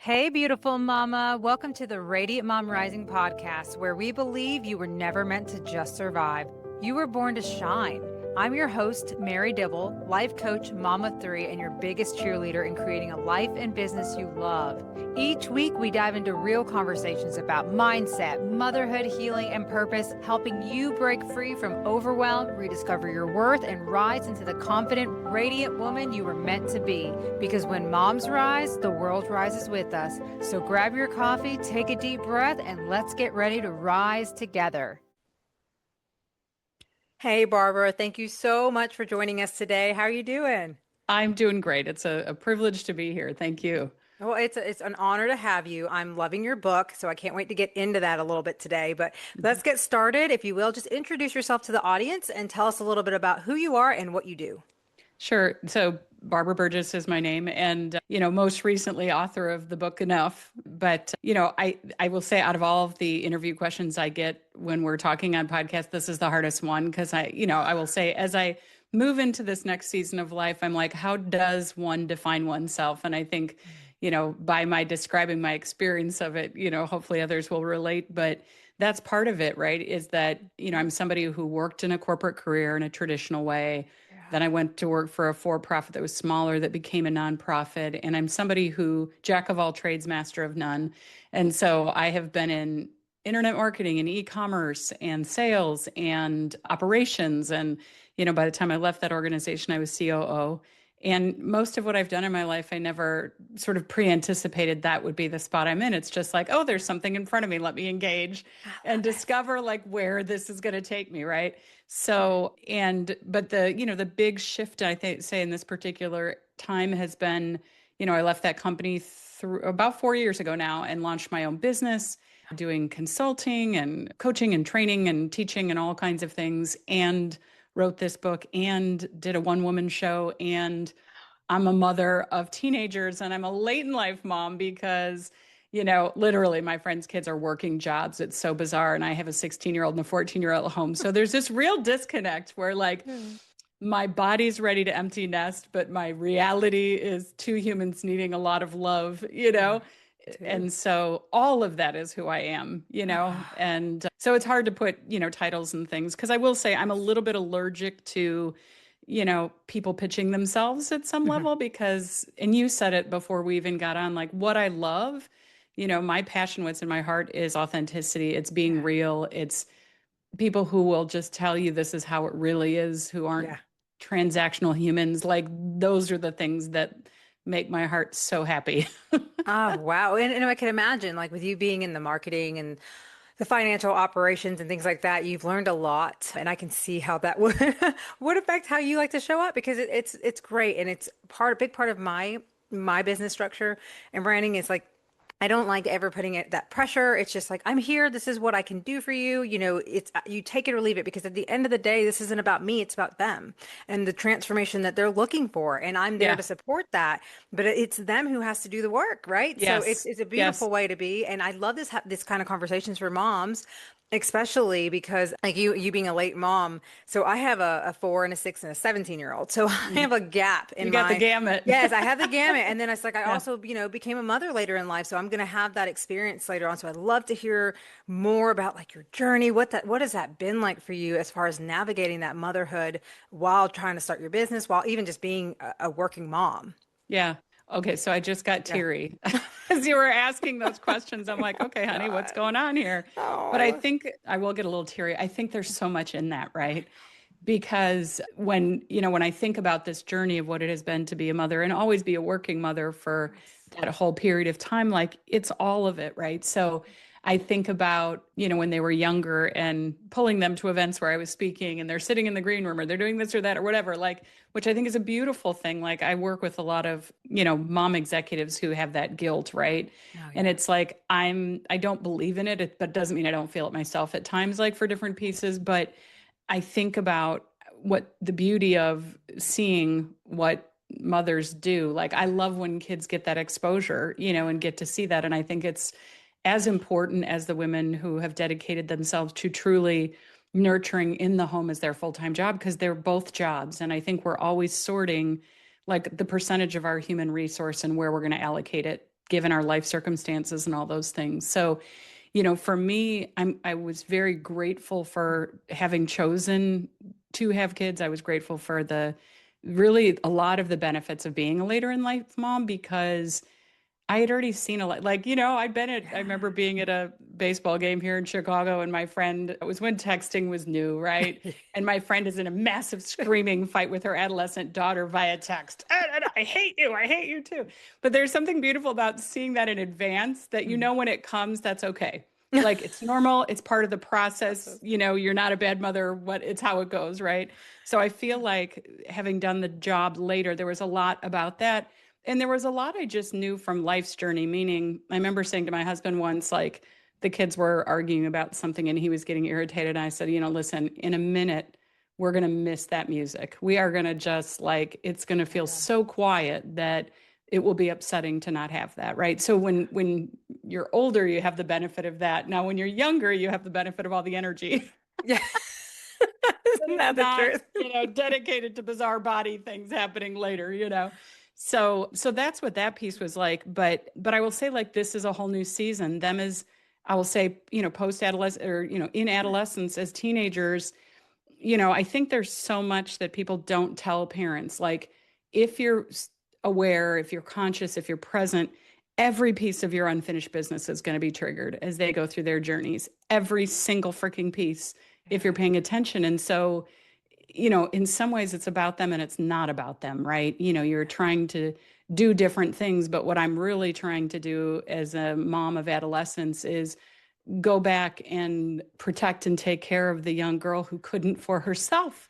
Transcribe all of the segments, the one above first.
Hey, beautiful mama. Welcome to the Radiant Mom Rising podcast, where we believe you were never meant to just survive. You were born to shine. I'm your host, Mary Dibble, life coach, mom of three, and your biggest cheerleader in creating a life and business you love. Each week, we dive into real conversations about mindset, motherhood, healing, and purpose, helping you break free from overwhelm, rediscover your worth, and rise into the confident, radiant woman you were meant to be. Because when moms rise, the world rises with us. So grab your coffee, take a deep breath, and let's get ready to rise together. Hey, Barbara, thank you so much for joining us today. How are you doing? I'm doing great. It's a privilege to be here. Thank you. Well, it's an honor to have you. I'm loving your book, so I can't wait to get into that a little bit today. But let's get started. If you will, just introduce yourself to the audience and tell us a little bit about who you are and what you do. Sure. So Barbara Burgess is my name, and most recently author of the book Enough. But I will say, out of all of the interview questions I get when we're talking on podcasts, this is the hardest one because I will say, as I move into this next season of life, I'm like, how does one define oneself? And I think, by my describing my experience of it, hopefully others will relate. But that's part of it, right? Is that, I'm somebody who worked in a corporate career in a traditional way. Then I went to work for a for-profit that was smaller that became a nonprofit. And I'm somebody who, jack of all trades, master of none. And so I have been in internet marketing and e-commerce and sales and operations. And, by the time I left that organization, I was COO. And most of what I've done in my life, I never sort of pre-anticipated that would be the spot I'm in. It's just like, oh, there's something in front of me. Let me engage and discover like where this is going to take me, right? So, but the big shift I think say in this particular time has been, I left that company through about 4 years ago now and launched my own business, doing consulting and coaching and training and teaching and all kinds of things, and wrote this book and did a one-woman show. And I'm a mother of teenagers, and I'm a late in life mom because literally my friends' kids are working jobs. It's so bizarre. And I have a 16-year-old and a 14-year-old at home. So there's this real disconnect where like my body's ready to empty nest, but my reality is two humans needing a lot of love. And so all of that is who I am. And so it's hard to put, titles and things. Because I will say I'm a little bit allergic to, people pitching themselves at some level because, and you said it before we even got on, like what I love, my passion, what's in my heart is authenticity. It's being real. It's people who will just tell you this is how it really is, who aren't transactional humans. Like those are the things that make my heart so happy. Oh, wow. And I can imagine, like, with you being in the marketing and the financial operations and things like that, you've learned a lot. And I can see how that would would affect how you like to show up because it's great. And it's big part of my business structure and branding is like I don't like ever putting it that pressure. It's just like, I'm here. This is what I can do for you. It's you take it or leave it because at the end of the day, this isn't about me. It's about them and the transformation that they're looking for. And I'm there Yeah. to support that. But it's them who has to do the work, right? So it's Yes. it's a Yes. beautiful way to be. And I love this kind of conversations for moms, especially because like you being a late mom. So I have a 4 and a 6 and a 17-year-old. So I have a gap You in got the my gamut. Yes, I have the gamut. And then it's like I Yeah. also, became a mother later in life. So I'm gonna have that experience later on. So I'd love to hear more about like your journey. What has that been like for you as far as navigating that motherhood while trying to start your business, while even just being a working mom? Yeah. Okay. So I just got Yeah. teary as you were asking those questions. I'm like, okay, honey, what's God. going on here? Oh, But I I love. think I will get a little teary. I think there's so much in that, right? Because when I think about this journey of what it has been to be a mother and always be a working mother for that whole period of time, like it's all of it, right? So I think about, when they were younger and pulling them to events where I was speaking and they're sitting in the green room or they're doing this or that or whatever, like, which I think is a beautiful thing. Like I work with a lot of, mom executives who have that guilt, right? Oh And yeah. it's like, I don't believe in it, but doesn't mean I don't feel it myself at times, like for different pieces. But I think about what the beauty of seeing what mothers do. Like I love when kids get that exposure, and get to see that. And I think it's as important as the women who have dedicated themselves to truly nurturing in the home as their full-time job because they're both jobs. And I think we're always sorting like the percentage of our human resource and where we're going to allocate it given our life circumstances and all those things. So, for me, I was very grateful for having chosen to have kids. I was grateful for really a lot of the benefits of being a later in life mom, because I had already seen a lot. Like, I remember being at a baseball game here in Chicago, and my friend, it was when texting was new, right? And my friend is in a massive screaming fight with her adolescent daughter via text. I hate you. I hate you too. But there's something beautiful about seeing that in advance, that when it comes, that's okay. Like, it's normal. It's part of the process. You're not a bad mother. It's how it goes, right? So I feel like, having done the job later, there was a lot about that. And there was a lot I just knew from life's journey, meaning I remember saying to my husband once, like, the kids were arguing about something and he was getting irritated. And I said, listen, in a minute, we're going to miss that music. We are going to just, like, it's going to feel so quiet that it will be upsetting to not have that, right? So when you're older, you have the benefit of that. Now, when you're younger, you have the benefit of all the energy. Yeah. Isn't that the truth? Dedicated to bizarre body things happening later. So that's what that piece was like. But I will say, like, this is a whole new season. Them as, I will say, post-adolescent, or, in adolescence as teenagers, I think there's so much that people don't tell parents. Like, if you're aware, if you're conscious, if you're present, every piece of your unfinished business is going to be triggered as they go through their journeys. Every single freaking piece, if you're paying attention. And so, in some ways it's about them and it's not about them, right? You're trying to do different things, but what I'm really trying to do as a mom of adolescents is go back and protect and take care of the young girl who couldn't for herself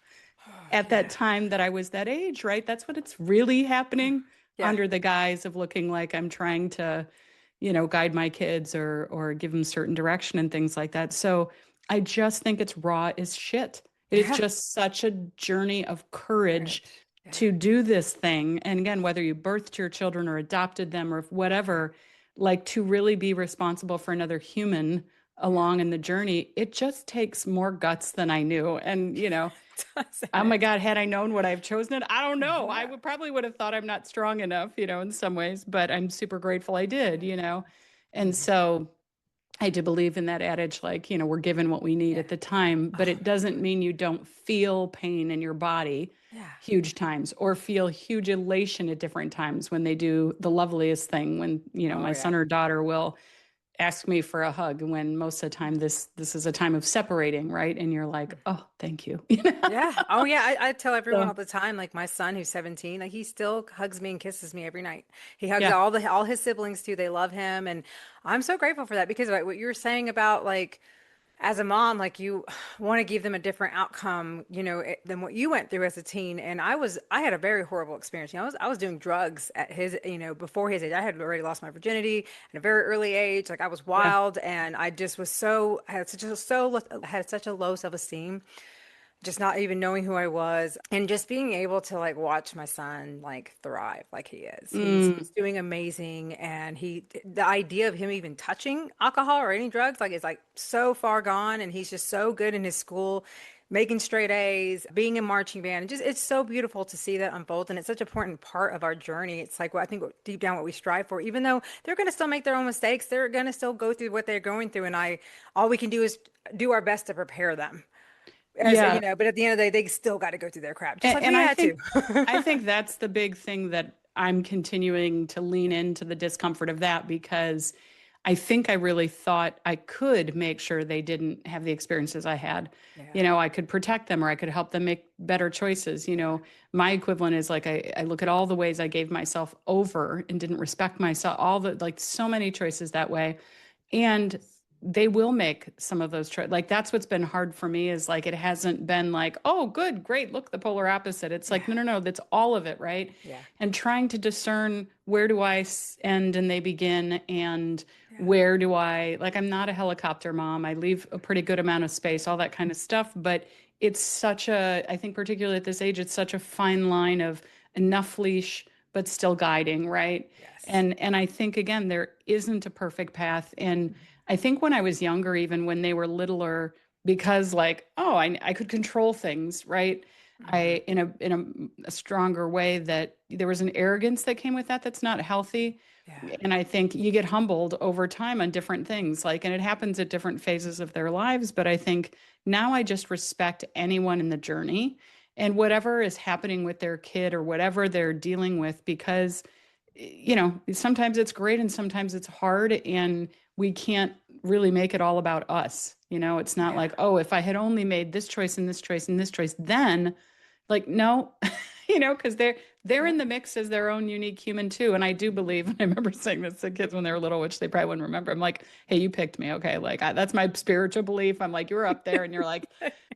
at that time that I was that age, right? That's what it's really happening under the guise of looking like I'm trying to, guide my kids or give them certain direction and things like that. So I just think it's raw as shit. It is just such a journey of courage to do this thing. And again, whether you birthed your children or adopted them or whatever, like, to really be responsible for another human along in the journey, it just takes more guts than I knew. And, oh my God, had I known what I've chosen it, I don't know. I would have thought I'm not strong enough, in some ways, but I'm super grateful I did, And so I do believe in that adage, like, we're given what we need at the time, but it doesn't mean you don't feel pain in your body huge times, or feel huge elation at different times when they do the loveliest thing, when, my son or daughter will ask me for a hug, when most of the time this is a time of separating, right? And you're like, oh, thank you. Yeah. Oh, yeah. I tell everyone all the time, like, my son, who's 17, like, he still hugs me and kisses me every night. He hugs all his siblings too. They love him. And I'm so grateful for that, because like what you were saying about, like, as a mom, like, you want to give them a different outcome, than what you went through as a teen. And I had a very horrible experience. I was doing drugs at his, before his age. I had already lost my virginity at a very early age. Like, I was wild, and I just was had such a low self-esteem, just not even knowing who I was, and just being able to, like, watch my son, like, thrive like he is. He's doing amazing. And the idea of him even touching alcohol or any drugs, like, is like so far gone. And he's just so good in his school, making straight A's, being in marching band. It's so beautiful to see that unfold. And it's such an important part of our journey. It's like, I think deep down what we strive for, even though they're going to still make their own mistakes, they're going to still go through what they're going through. And all we can do is do our best to prepare them. But at the end of the day, they still got to go through their crap, just like we had to. I think that's the big thing that I'm continuing to lean into, the discomfort of that, because I think I really thought I could make sure they didn't have the experiences I had. I could protect them, or I could help them make better choices. My equivalent is, like, I look at all the ways I gave myself over and didn't respect myself, like, so many choices that way. And they will make some of those choices. Like, that's what's been hard for me, is, like, it hasn't been like, oh, good, great, look, the polar opposite. It's like, no, that's all of it, right? And trying to discern, where do I end and they begin, and where do I, like, I'm not a helicopter mom. I leave a pretty good amount of space, all that kind of stuff. But it's I think particularly at this age, it's such a fine line of enough leash, but still guiding, right? And I think, again, there isn't a perfect path. And I think when I was younger, even when they were littler, because, like, oh, I could control things, right? I, in a stronger way, that there was an arrogance that came with that that's not healthy. Yeah. And I think you get humbled over time on different things, like, and it happens at different phases of their lives. But I think now I just respect anyone in the journey and whatever is happening with their kid or whatever they're dealing with, because, sometimes it's great and sometimes it's hard, and we can't really make it all about us. It's not Yeah. like, oh, if I had only made this choice and this choice and this choice, then like, no, because they're in the mix as their own unique human too. And I do believe, and I remember saying this to kids when they were little, which they probably wouldn't remember. I'm like, hey, you picked me. Okay. Like that's my spiritual belief. I'm like, you're up there and you're like,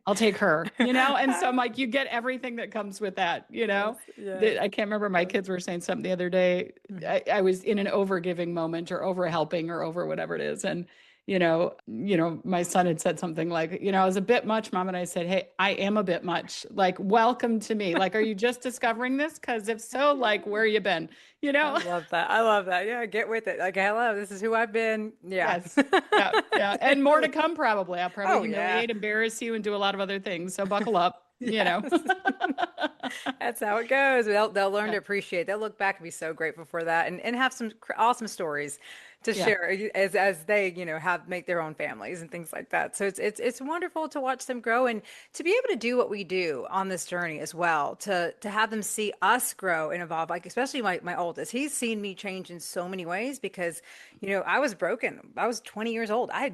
I'll take her, And so I'm like, you get everything that comes with that. Yes, yes. I can't remember. My kids were saying something the other day. I was in an overgiving moment or over helping or over whatever it is. And my son had said something like, I was a bit much, Mom. And I said, hey, I am a bit much. Like, welcome to me. Like, are you just discovering this? Because if so, like, where you been? I love that. I love that. Yeah, get with it. Like, hello, this is who I've been. Yeah. Yes. Yeah. Yeah. And more to come, probably. I'll Oh, probably yeah. humiliate, embarrass you, and do a lot of other things. So buckle up. Yes. That's how it goes. They'll learn to Yeah. appreciate. They'll look back and be so grateful for that, and have some awesome stories to Yeah. share as they have make their own families and things like that. So it's wonderful to watch them grow and to be able to do what we do on this journey as well. To have them see us grow and evolve. Like especially my oldest, he's seen me change in so many ways because I was broken. I was 20 years old. I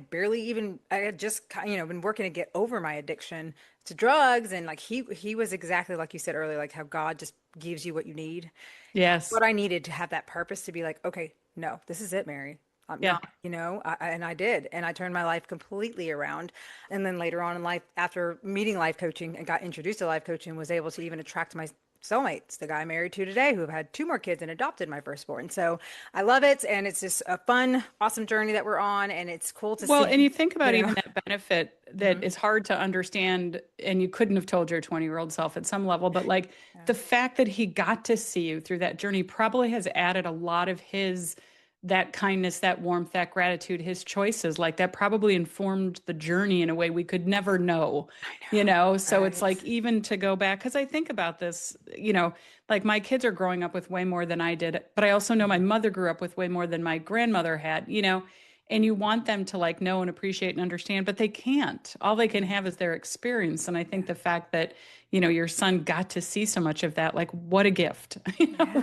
had just been working to get over my addiction to drugs, and like he was exactly like you said earlier, like how God just gives you what you need. That's Yes. what I needed to have that purpose to be like, okay, no, this is it, Mary. I'm Yeah. not, and I did, and I turned my life completely around. And then later on in life, after meeting life coaching and got introduced to life coaching, was able to even attract my soulmates, the guy I'm married to today, who have had two more kids and adopted my firstborn. So I love it, and it's just a fun, awesome journey that we're on, and it's cool to Well, and see, you think you about know. even that benefit that Mhm. is hard to understand, and you couldn't have told your 20-year-old self at some level, but like Yeah. the fact that he got to see you through that journey probably has added a lot of that kindness, that warmth, that gratitude, his choices, like that probably informed the journey in a way we could never know, I know, So it's like right? even to go back, because I think about this, like my kids are growing up with way more than I did, but I also know my mother grew up with way more than my grandmother had. And you want them to like know and appreciate and understand, but they can't. All they can have is their experience. And I think the fact that, your son got to see so much of that, like what a gift,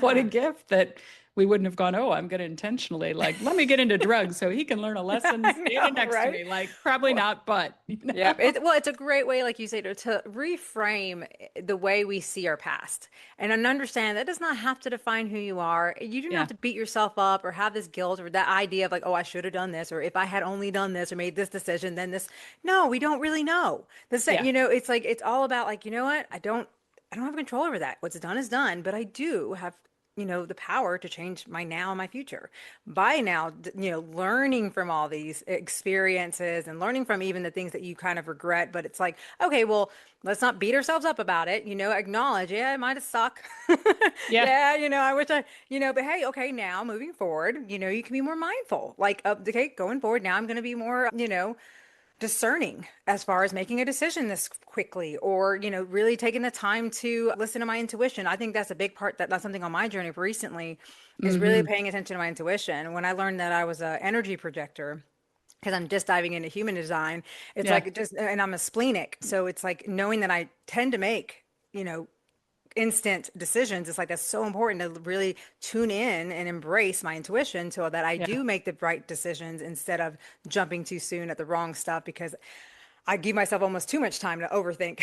what a Yeah. gift that we wouldn't have gone, oh, I'm going to intentionally like, let me get into drugs so he can learn a lesson I standing know, next to right? me. Like probably Well, not, but yeah, well, it's a great way, like you say, to reframe the way we see our past and understand that does not have to define who you are. You don't have yeah, to beat yourself up or have this guilt or that idea of like, oh, I should have done this, or if I had only done this or made this decision, then this. No, we don't really know. yeah, It's like it's all about like, you know what? I don't have control over that. What's done is done, but I do have the power to change my now and my future by now, learning from all these experiences and learning from even the things that you kind of regret. But it's like, okay, well, let's not beat ourselves up about it, acknowledge, yeah, it might have sucked. yeah, Yeah, I wish but hey, okay, now moving forward, you can be more mindful. Like, okay, going forward, now I'm going to be more, discerning as far as making a decision this quickly or really taking the time to listen to my intuition. I think that's a big part that's something on my journey recently is really hmm, paying attention to my intuition. When I learned that I was an energy projector, because I'm just diving into human design, it's yeah. like just, and I'm a splenic, so it's like knowing that I tend to make you know instant decisions. It's like that's so important to really tune in and embrace my intuition so that I Yeah. do make the right decisions instead of jumping too soon at the wrong stuff because I give myself almost too much time to overthink.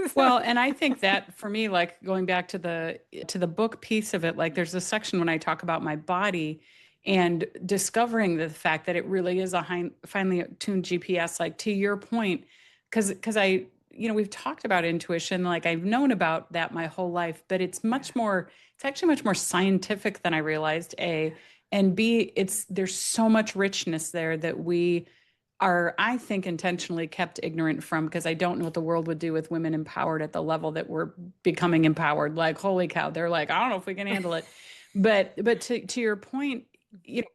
So, Well, and I think that for me, like going back to the book piece of it, like there's a section when I talk about my body and discovering the fact that it really is a finely tuned GPS, like to your point, because we've talked about intuition, like I've known about that my whole life, but it's actually much more scientific than I realized, A, and B, there's so much richness there that we are, I think, intentionally kept ignorant from because I don't know what the world would do with women empowered at the level that we're becoming empowered. Like, holy cow, they're like, I don't know if we can handle it. But to your point,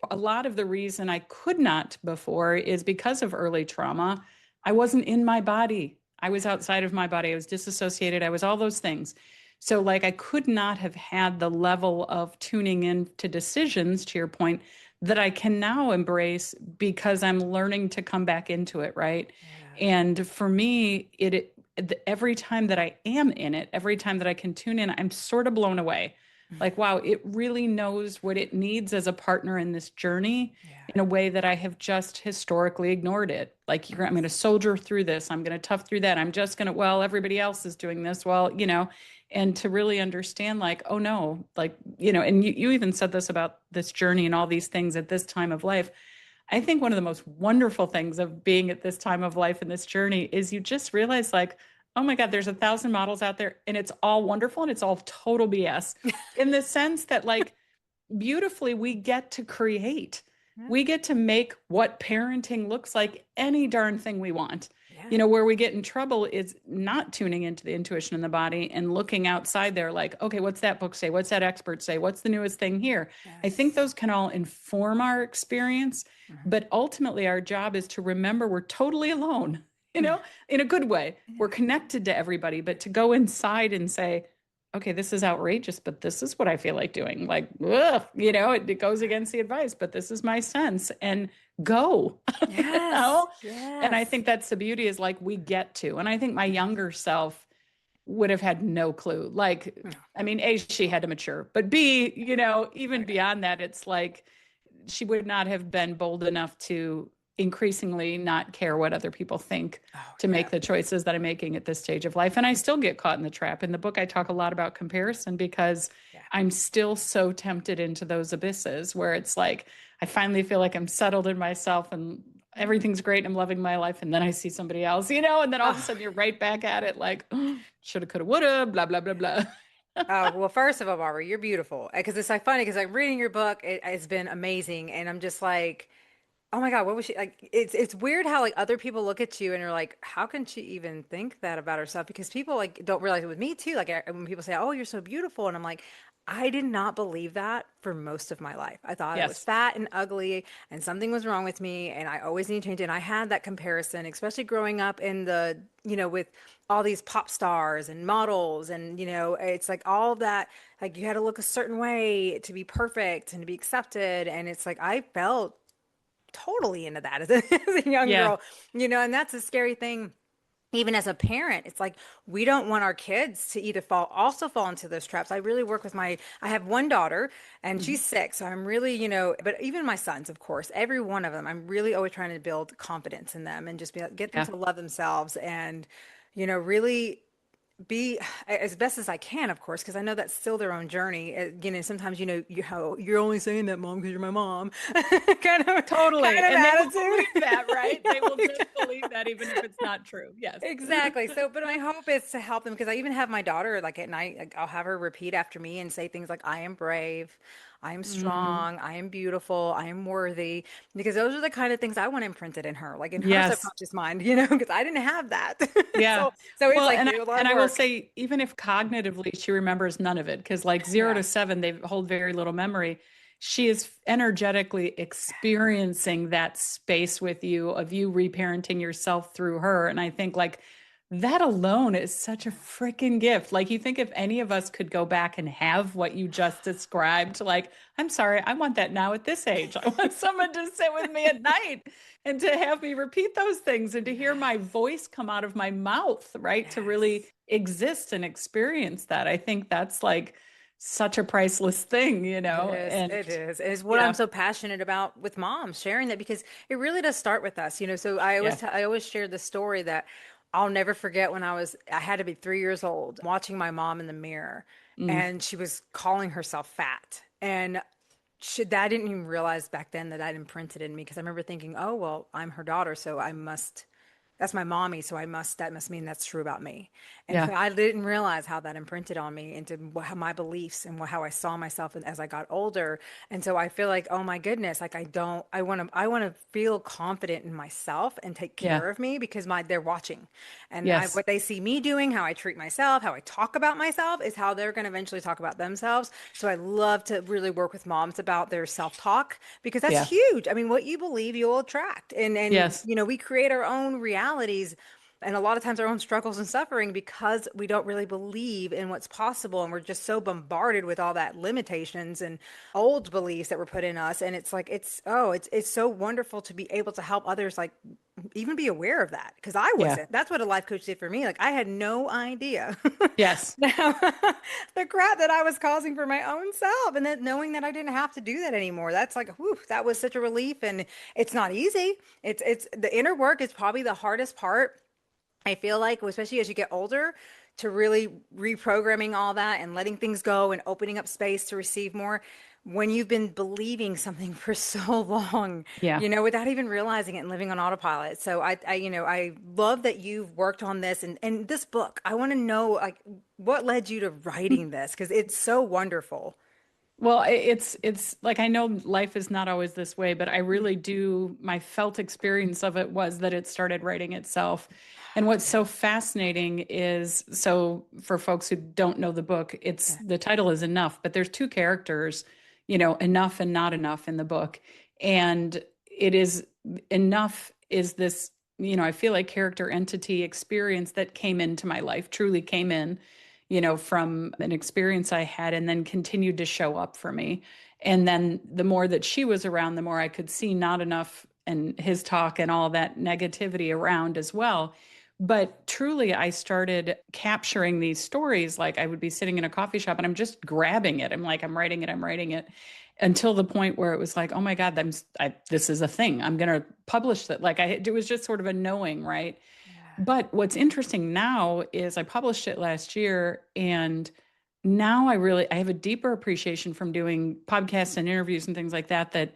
a lot of the reason I could not before is because of early trauma. I wasn't in my body. I was outside of my body. I was disassociated. I was all those things. So like I could not have had the level of tuning in to decisions, to your point, that I can now embrace because I'm learning to come back into it, right? Yeah. And for me, every time that I am in it, every time that I can tune in, I'm sort of blown away. Like, wow, it really knows what it needs as a partner in this journey Yeah. in a way that I have just historically ignored it. Like, I'm going to soldier through this. I'm going to tough through that. I'm just going to, well, everybody else is doing this. Well, and to really understand, like, oh no, like, and you even said this about this journey and all these things at this time of life. I think one of the most wonderful things of being at this time of life in this journey is you just realize, like, oh my God, there's 1,000 models out there and it's all wonderful and it's all total BS in the sense that, like, beautifully, we get to create. Yeah. We get to make what parenting looks like any darn thing we want. Yeah. Where we get in trouble is not tuning into the intuition in the body and looking outside there like, okay, what's that book say? What's that expert say? What's the newest thing here? I think Yes. those can all inform our experience, but ultimately our job is to remember we're totally alone, in a good way. We're connected to everybody, but to go inside and say, okay, this is outrageous, but this is what I feel like doing. Like, ugh, it goes against the advice, but this is my sense, and go, Yes. And I Yes. think that's the beauty, is like we get to. And I think my younger self would have had no clue. Like, I mean, A, she had to mature, but B, even beyond that, it's like she would not have been bold enough to increasingly not care what other people think to make the choices that I'm making at this stage of life. And I still get caught in the trap. In the book, I talk a lot about comparison because I'm still so tempted into those abysses where it's like, I finally feel like I'm settled in myself and everything's great and I'm loving my life. And then I see somebody else, and then all of a sudden you're right back at it like, oh, shoulda, coulda, woulda, blah, blah, blah, blah. Oh, well, first of all, Barbara, you're beautiful. Because it's like funny because I'm reading your book. It's been amazing. And I'm just like, oh my God, what was she like? It's weird how like other people look at you and are like, how can she even think that about herself? Because people like don't realize it with me too. Like when people say, oh, you're so beautiful. And I'm like, I did not believe that for most of my life. I thought I was Yes. fat and ugly and something was wrong with me and I always need to change it. And I had that comparison, especially growing up in with all these pop stars and models and, it's like all that, like you had to look a certain way to be perfect and to be accepted. And it's like, I felt totally into that as a young Yeah. girl, and that's a scary thing. Even as a parent, it's like we don't want our kids to either also fall into those traps. I really work with I have one daughter and she's 6. So I'm really, but even my sons, of course, every one of them, I'm really always trying to build confidence in them and just get them Yeah. to love themselves and, really be as best as I can, of course, because I know that's still their own journey. Sometimes you're only saying that, mom, because you're my mom, kind of Totally. And they will attitude. believe that, right? They will just believe that even if it's not true. Yes. Exactly. So, but my hope is to help them because I even have my daughter, like at night, like, I'll have her repeat after me and say things like, I am brave, I am Mhm. strong, I am beautiful, I am worthy, because those are the kind of things I want imprinted in her, like in her Yes. subconscious mind, because I didn't have that. Yeah. So it's Well, like and a lot and of I will work. say, even if cognitively she remembers none of it, because like 0 to 7, they hold very little memory. She is energetically experiencing that space with you of you reparenting yourself through her. And I think like that alone is such a freaking gift. Like you think if any of us could go back and have what you just described, like, I'm sorry, I want that now at this age. I want someone to sit with me at night and to have me repeat those things and to hear my Yes. voice come out of my mouth, right? To really Yes. exist and experience that. I think that's like such a priceless thing, It is. And It is. It's what I'm yeah, so passionate about with moms, sharing that because it really does start with us, So yeah. I always share the story that I'll never forget when I had to be 3 years old, watching my mom in the mirror, Mm, and she was calling herself fat, and I didn't even realize back then that I'd imprinted in me because I remember thinking, oh well, I'm her daughter, so I must. That's my mommy, so that must mean that's true about me. And yeah, I didn't realize how that imprinted on me into how my beliefs and how I saw myself as I got older. And so I feel like, oh my goodness, like I want to feel confident in myself and take yeah. care of me because they're watching. And Yes. what they see me doing, how I treat myself, how I talk about myself is how they're going to eventually talk about themselves. So I love to really work with moms about their self-talk because that's Yeah. huge. I mean, what you believe, you'll attract. And Yes. we create our own realities and a lot of times our own struggles and suffering because we don't really believe in what's possible, and we're just so bombarded with all that limitations and old beliefs that were put in us. And it's like it's so wonderful to be able to help others, like even be aware of that, because I Yeah. wasn't. That's what a life coach did for me. Like I had no idea Yes. the crap that I was causing for my own self, and then knowing that I didn't have to do that anymore. That's like, whew, that was such a relief. And it's not easy. It's the inner work is probably the hardest part. I feel like, especially as you get older, to really reprogramming all that and letting things go and opening up space to receive more when you've been believing something for so long, Yeah. without even realizing it and living on autopilot. So I love that you've worked on this and this book. I want to know like what led you to writing this because it's so wonderful. Well, it's like I know life is not always this way, but I really do. My felt experience of it was that it started writing itself. And what's Yeah. so fascinating is, so for folks who don't know the book, it's Yeah. the title is Enough, but there's two characters, enough and not enough in the book. And it is enough is this, I feel like character entity experience that came into my life, truly came in from an experience I had and then continued to show up for me. And then the more that she was around, the more I could see not enough and his talk and all that negativity around as well. But truly, I started capturing these stories. Like I would be sitting in a coffee shop and I'm just grabbing it. I'm writing it until the point where it was like, oh my God, this is a thing. I'm going to publish that. It was just sort of a knowing, right? Yeah. But what's interesting now is I published it last year, and now I have a deeper appreciation from doing podcasts and interviews and things like that, that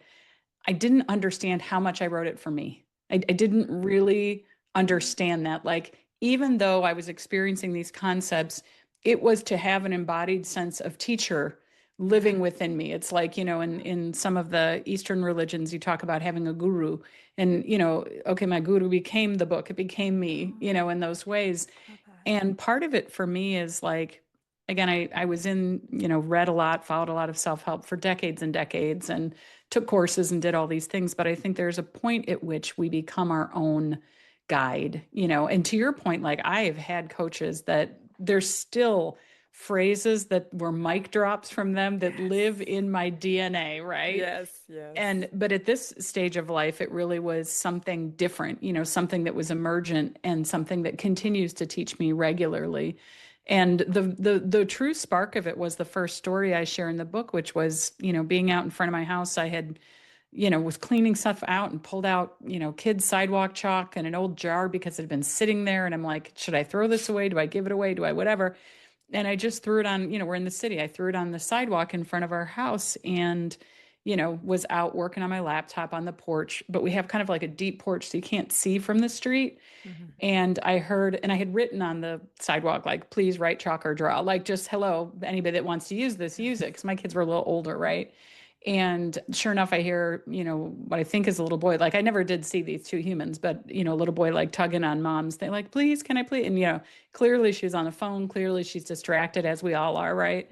I didn't understand how much I wrote it for me. I didn't really understand that. Like, even though I was experiencing these concepts, it was to have an embodied sense of teacher Yeah. living within me. It's like, in some of the Eastern religions, you talk about having a guru. And, okay, my guru became the book, it became me, in those ways. Love that. And part of it for me is like, again, I was in, read a lot, followed a lot of self-help for decades and decades and took courses and did all these things. But I think there's a point at which we become our own guide, and to your point, like I have had coaches that there's still phrases that were mic drops from them that live Yes. in my DNA, right? Yes. Yes. But at this stage of life, it really was something different, something that was emergent and something that continues to teach me regularly. And the true spark of it was the first story I share in the book, which was, being out in front of my house. I had, was cleaning stuff out and pulled out, kids' sidewalk chalk and an old jar because it had been sitting there. And I'm like, should I throw this away? Do I give it away? Do I whatever? And I just threw it on, we're in the city. I threw it on the sidewalk in front of our house and, was out working on my laptop on the porch. But we have kind of like a deep porch so you can't see from the street. Mhm. And I heard, and I had written on the sidewalk, like, please write, chalk, or draw. Like, just hello, anybody that wants to use this, use it. Because my kids were a little older, right? And sure enough, I hear, what I think is a little boy. Like, I never did see these two humans, but, a little boy like tugging on mom's. They like, please, can I please? And, clearly she's on the phone. Clearly she's distracted, as we all are, right?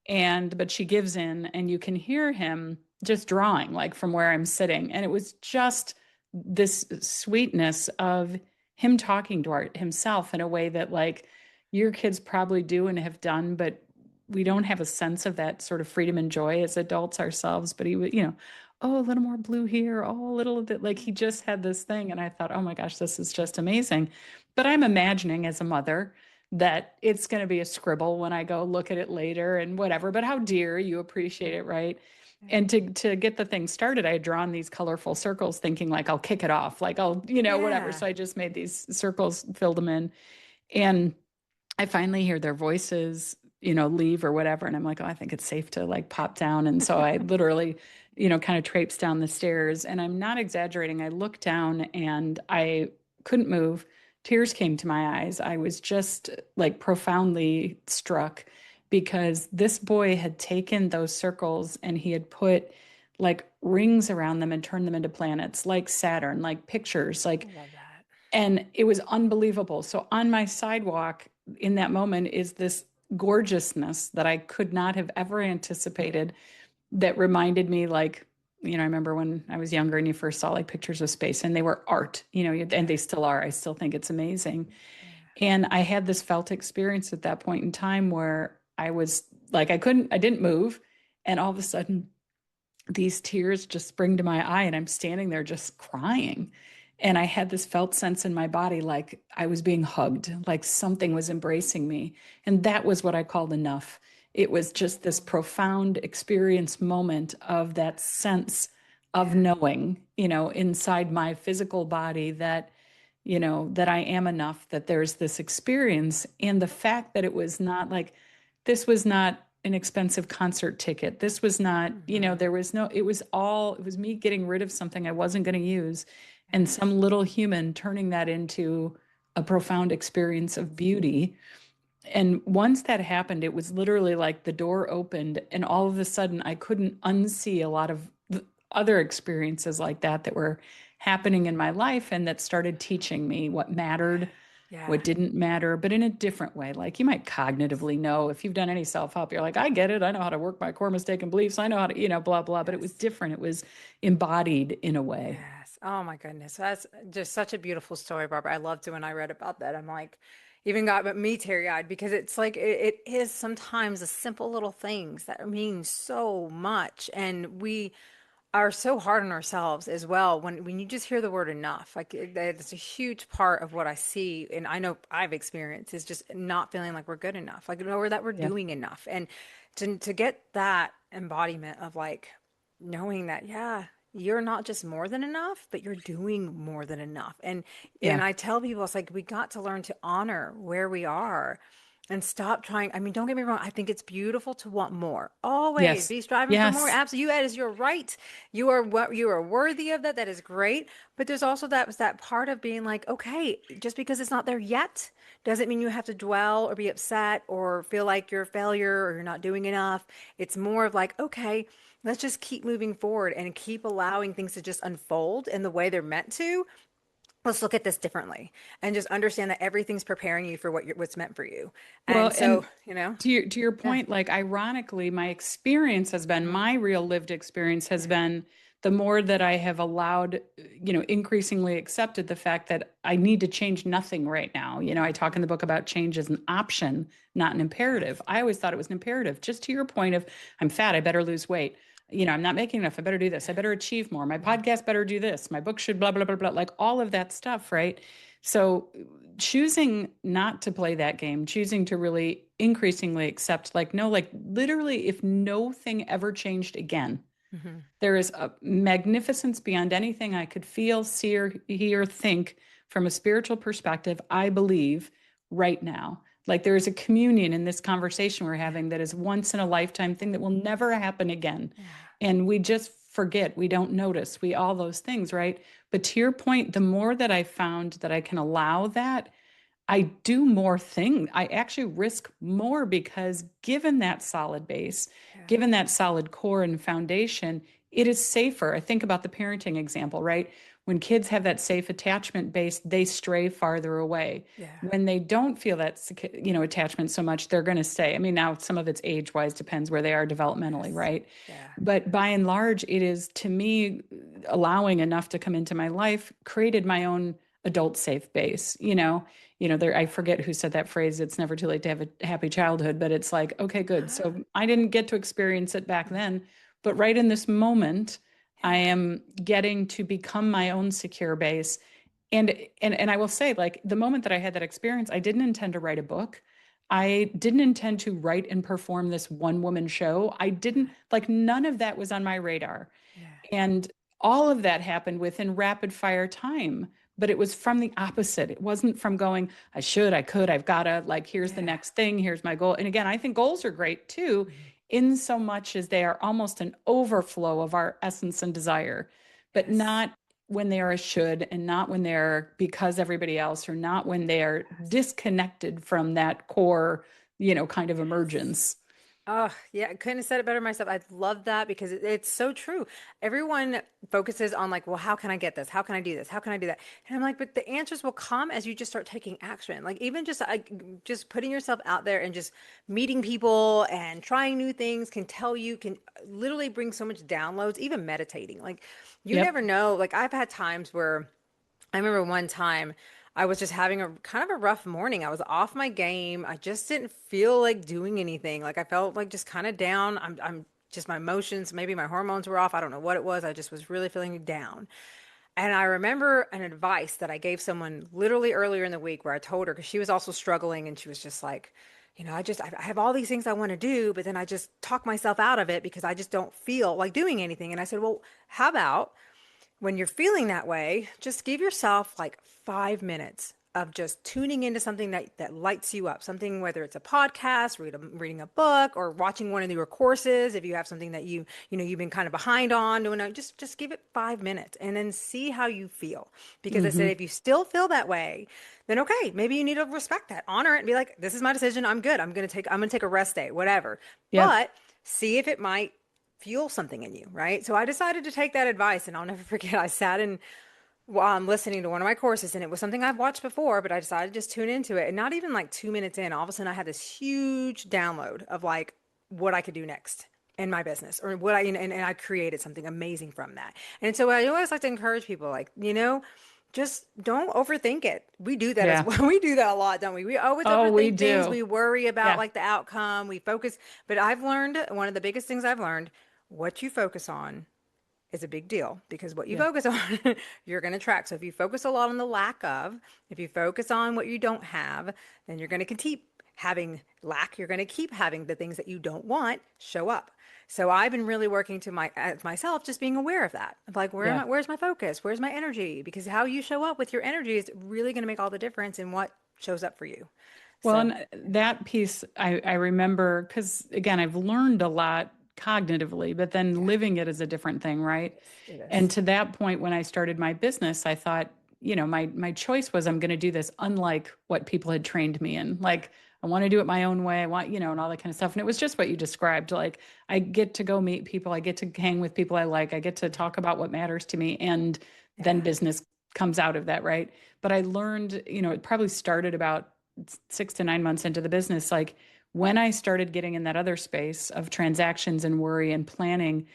Mhm. But she gives in, and you can hear him just drawing, like from where I'm sitting. And it was just this sweetness of him talking to himself in a way that like your kids probably do and have done, but we don't have a sense of that sort of freedom and joy as adults ourselves. But he would, oh, a little more blue here, oh, a little bit, like he just had this thing. And I thought, oh my gosh, this is just amazing. But I'm imagining as a mother that it's going to be a scribble when I go look at it later and whatever. But how dear, you appreciate it, right? Yeah. And to get the thing started, I had drawn these colorful circles thinking like I'll kick it off, like I'll, whatever. Yeah. So I just made these circles, filled them in. And I finally hear their voices, leave or whatever. And I'm like, oh, I think it's safe to like pop down. And so I literally, kind of traipse down the stairs. And I'm not exaggerating. I looked down and I couldn't move. Tears came to my eyes. I was just like profoundly struck because this boy had taken those circles and he had put like rings around them and turned them into planets like Saturn, like pictures, I like, love that. and it was unbelievable. So on my sidewalk in that moment is this gorgeousness that I could not have ever anticipated that reminded me like I remember when I was younger and you first saw like pictures of space and they were art, and they still are. I still think it's amazing. Yeah. And I had this felt experience at that point in time where I was like, I didn't move. And all of a sudden, these tears just spring to my eye, and I'm standing there just crying. And I had this felt sense in my body like I was being hugged, like something was embracing me. And that was what I called enough. It was just this profound experience moment of that sense of Yeah. knowing, inside my physical body that I am enough, that there's this experience. And the fact that it was not like, this was not an expensive concert ticket. This was not, Mhm. there was no, it was me getting rid of something I wasn't going to use and Yes. some little human turning that into a profound experience of beauty. And once that happened, it was literally like the door opened, and all of a sudden, I couldn't unsee a lot of other experiences like that were happening in my life and that started teaching me what mattered, Yeah. what didn't matter, but in a different way. Like you might cognitively know if you've done any self help, you're like, I get it. I know how to work my core mistaken beliefs. I know how to, blah, blah. But it was Yes. different. It was embodied in a way. Yes. Oh my goodness. That's just such a beautiful story, Barbara. I loved it when I read about that. I'm like, even got me teary-eyed because it's like it is sometimes the simple little things that mean so much. And we are so hard on ourselves as well when you just hear the word enough. Like that's a huge part of what I see, and I know I've experienced is just not feeling like we're good enough, like or that we're Yeah. doing enough. And to get that embodiment of like knowing that, yeah, you're not just more than enough, but you're doing more than enough. And Yeah. I tell people it's like we got to learn to honor where we are and stop trying. I mean, don't get me wrong. I think it's beautiful to want more. Always Yes. be striving for more. Yes. Absolutely. That is your right. You are what you are worthy of that. That is great. But there's also that part of being like, okay, just because it's not there yet doesn't mean you have to dwell or be upset or feel like you're a failure or you're not doing enough. It's more of like, okay, let's just keep moving forward and keep allowing things to just unfold in the way they're meant to. Let's look at this differently and just understand that everything's preparing you for what's meant for you. Well, And so, and you know, to your yeah. point, like ironically, my experience has been Hmm. my real lived experience has Yeah. been the more that I have allowed, increasingly accepted the fact that I need to change nothing right now. I talk in the book about change as an option, not an imperative. Yes. I always thought it was an imperative. Just to your point of I'm fat, I better lose weight. I'm not making enough. I better do this. I better achieve more. My Hmm. podcast better do this. My book should blah, blah, blah, blah, like all of that stuff, right? So choosing not to play that game, choosing to really increasingly accept, like, no, like literally, if no thing ever changed again, Hmm. there is a magnificence beyond anything I could feel, see, or hear, think from a spiritual perspective, I believe right now. Like there is a communion in this conversation we're Yeah. having that is once in a lifetime thing that will never happen again. Yeah. And we just forget, we don't notice, we all those things, right? But to your point, the more that I found that I can allow that, I do more things. I actually risk more because given that solid base, Yeah. given that solid core and foundation, it is safer. I think about the parenting example, right? When kids have that safe attachment base, they stray farther away. Yeah. When they don't feel that, attachment so much, they're going to stay. I mean, now some of it's age-wise, depends where they are developmentally, Yes. right? Yeah. But by and large, it is to me allowing enough to come into my life created my own adult safe base, there, I forget who said that phrase, it's never too late to have a happy childhood, but it's like, okay, good. So I didn't get to experience it back then, but right in this moment, I Yeah. am getting to become my own secure base. And I will say, like, the moment that I had that experience, I didn't intend to write a book. I didn't intend to write and perform this one woman show. I didn't, like, none of that was on my radar. Yeah. And all of that happened within rapid fire time. But it was from the opposite. It wasn't from going, I should, I could, I've gotta, like, here's the Yeah. next thing, here's my goal. And again, I think goals are great too, Mhm. in so much as they are almost an overflow of our essence and desire, but Yes. not when they are a should, and not when they're because everybody else, or not when they are Yes. disconnected from that core, kind of Yes. emergence. Oh, yeah, I couldn't have said it better myself. I love that because it's so true. Everyone focuses on like, well, how can I get this? How can I do this? How can I do that? And I'm like, but the answers will come as you just start taking action. Like even just putting yourself out there and just meeting people and trying new things can literally bring so much downloads, even meditating. Like you Yep. never know. Like I've had times where I remember one time I was just having a kind of a rough morning. I was off my game. I just didn't feel like doing anything. Like I felt like just kind of down. I'm just my emotions, maybe my hormones were off. I don't know what it was. I just was really feeling down. And I remember an advice that I gave someone literally earlier in the week where I told her because she was also struggling and she was just like, I have all these things I want to do, but then I just talk myself out of it because I just don't feel like doing anything. And I said, well, how about when you're feeling that way, just give yourself like 5 minutes of just tuning into something that lights you up. Something, whether it's a podcast, reading a book, or watching one of your courses. If you have something that you've been kind of behind on doing, just give it 5 minutes and then see how you feel. Because I said, Hmm. if you still feel that way, then okay, maybe you need to respect that, honor it, and be like, this is my decision. I'm good. I'm gonna take a rest day, whatever. Yep. But see if it might fuel something in you, right? So I decided to take that advice, and I'll never forget. I sat in while I'm listening to one of my courses, and it was something I've watched before, but I decided to just tune into it. And not even like 2 minutes in, all of a sudden I had this huge download of like what I could do next in my business, or what and I created something amazing from that. And so I always like to encourage people, like, just don't overthink it. We do that as Yeah. well. We do that a lot, don't we? We always Oh, we overthink things. do. We worry about Yeah. like the outcome. We focus, but I've learned one of the biggest things I've learned, what you focus on is a big deal because what you Yeah. focus on, you're going to track. So if you focus a lot on the lack of, if you focus on what you don't have, then you're going to keep having lack. You're going to keep having the things that you don't want show up. So I've been really working to myself, just being aware of that. Of like, Yeah. where's my focus? Where's my energy? Because how you show up with your energy is really going to make all the difference in what shows up for you. Well, So and that piece I remember because again, I've learned a lot cognitively, but then yeah, living it is a different thing, right? it And is. to that point, when I started my business, I thought, my choice was I'm going to do this unlike what people had trained me in. Like, I want to do it my own way. I want, and all that kind of stuff. And it was just what you described. Like, I get to go meet people. I get to hang with people I like. I get to Yeah, talk about what matters to me. And then yeah, business comes out of that, right? But I learned, it probably started about 6 to 9 months into the business. Like, when I started getting in that other space of transactions and worry and planning,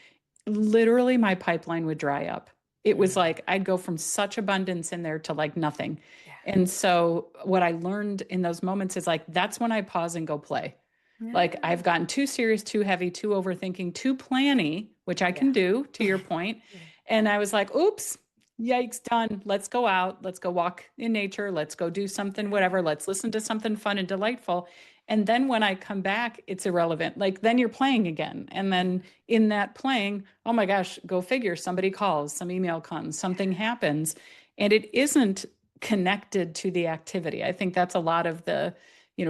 literally my pipeline would dry up. It was mm, like I'd go from such abundance in there to like nothing. yeah, And so what I learned in those moments is like that's when I pause and go play. Like yeah, I've gotten too serious, too heavy, too overthinking, too planny, which I yeah, can do to your point. yeah, And I was like, oops, yikes, done. Let's go out. Let's go walk in nature. Let's go do something, whatever. yeah. Let's listen to something fun and delightful. And then when I come back, it's irrelevant. Like then you're playing again. And then in that playing, oh my gosh, go figure. Somebody calls, some email comes, something happens. And it isn't connected to the activity. I think that's a lot of the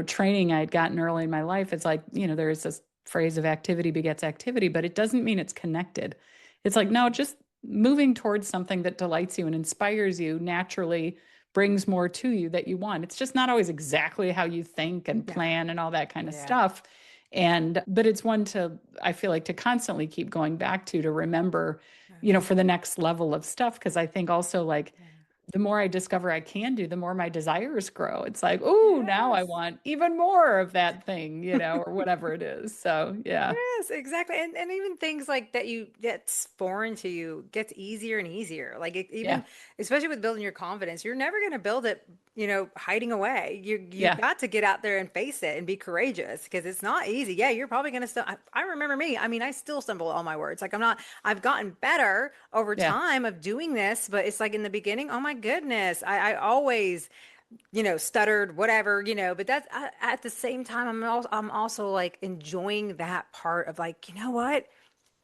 training I had gotten early in my life. It's like, there's this phrase of activity begets activity, but it doesn't mean it's connected. It's like, no, just moving towards something that delights you and inspires you naturally brings more to you that you want. It's just not always exactly how you think and Yeah. plan and all that kind of Yeah. stuff. But it's one to, I feel like, to constantly keep going back to remember, Yes. for the next level of stuff. Cause I think also like Yeah. the more I discover I can do, the more my desires grow. It's like, oh, now I Yes. want even more of that thing, or whatever it is. So, yeah. Yes, exactly. And even things like that that's foreign to you gets easier and easier. Like Yeah. even especially with building your confidence, you're never going to build it, hiding away. You've Yeah. got to get out there and face it and be courageous because it's not easy. Yeah, you're probably going to still I remember me. I mean, I still stumble on my words. Like I've gotten better over Yeah. time of doing this, but it's like in the beginning, oh my goodness, I always stuttered, whatever, but at the same time, I'm also like enjoying that part of like, you know what?